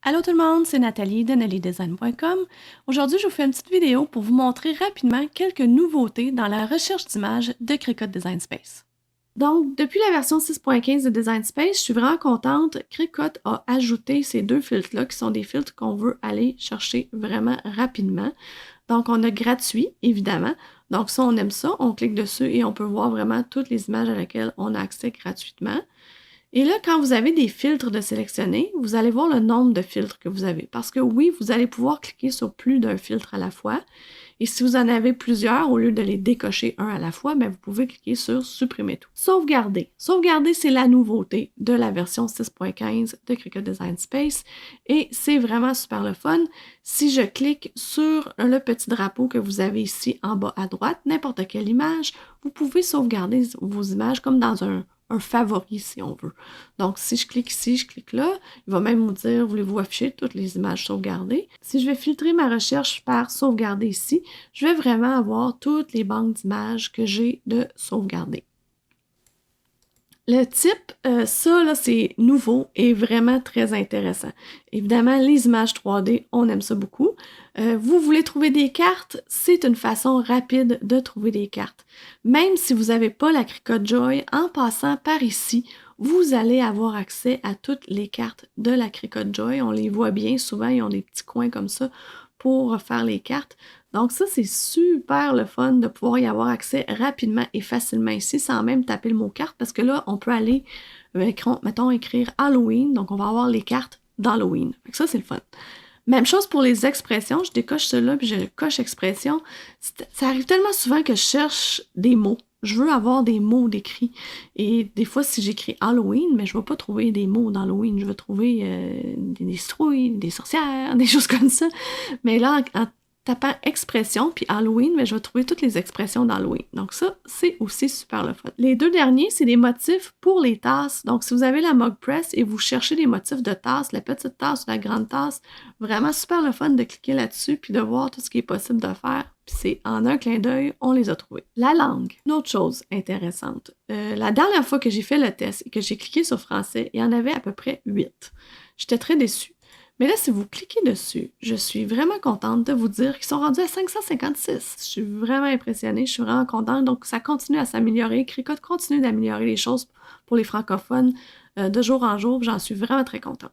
Allô tout le monde, c'est Nathalie de nellydesign.com. Aujourd'hui, je vous fais une petite vidéo pour vous montrer rapidement quelques nouveautés dans la recherche d'images de Cricut Design Space. Donc, depuis la version 6.15 de Design Space, je suis vraiment contente. Cricut a ajouté ces deux filtres-là qui sont des filtres qu'on veut aller chercher vraiment rapidement. Donc, on a gratuit, évidemment. Donc, ça, on aime ça. On clique dessus et on peut voir vraiment toutes les images à laquelle on a accès gratuitement. Et là, quand vous avez des filtres de sélectionner, vous allez voir le nombre de filtres que vous avez. Parce que oui, vous allez pouvoir cliquer sur plus d'un filtre à la fois. Et si vous en avez plusieurs, au lieu de les décocher un à la fois, bien, vous pouvez cliquer sur supprimer tout. Sauvegarder. Sauvegarder, c'est la nouveauté de la version 6.15 de Cricut Design Space. Et c'est vraiment super le fun. Si je clique sur le petit drapeau que vous avez ici en bas à droite, n'importe quelle image, vous pouvez sauvegarder vos images comme dans un favori si on veut. Donc, si je clique ici, je clique là, il va même nous dire, voulez-vous afficher toutes les images sauvegardées? Si je vais filtrer ma recherche par sauvegarder ici, je vais vraiment avoir toutes les banques d'images que j'ai de sauvegarder. Le type, ça, là, c'est nouveau et vraiment très intéressant. Évidemment, les images 3D, on aime ça beaucoup. Vous voulez trouver des cartes, c'est une façon rapide de trouver des cartes. Même si vous n'avez pas la Cricut Joy, en passant par ici, vous allez avoir accès à toutes les cartes de la Cricut Joy. On les voit bien, souvent, ils ont des petits coins comme ça pour faire les cartes. Donc ça, c'est super le fun de pouvoir y avoir accès rapidement et facilement ici sans même taper le mot carte parce que là, on peut aller, mettons, écrire Halloween. Donc, on va avoir les cartes d'Halloween. Ça, c'est le fun. Même chose pour les expressions. Je décoche cela puis je coche expression. Ça arrive tellement souvent que je cherche des mots. Je veux avoir des mots décrits. Et des fois, si j'écris Halloween, mais je ne vais pas trouver des mots d'Halloween. Je vais trouver des citrouilles, des sorcières, des choses comme ça. Mais là, en tapant expression puis Halloween, mais je vais trouver toutes les expressions d'Halloween. Donc ça, c'est aussi super le fun. Les deux derniers, c'est des motifs pour les tasses. Donc si vous avez la Mug Press et vous cherchez des motifs de tasses, la petite tasse ou la grande tasse, vraiment super le fun de cliquer là-dessus puis de voir tout ce qui est possible de faire. Puis c'est en un clin d'œil, on les a trouvés. La langue. Une autre chose intéressante. La dernière fois que j'ai fait le test et que j'ai cliqué sur français, il y en avait à peu près 8. J'étais très déçue. Mais là, si vous cliquez dessus, je suis vraiment contente de vous dire qu'ils sont rendus à 556. Je suis vraiment impressionnée, je suis vraiment contente. Donc, ça continue à s'améliorer. Cricut continue d'améliorer les choses pour les francophones de jour en jour. J'en suis vraiment très contente.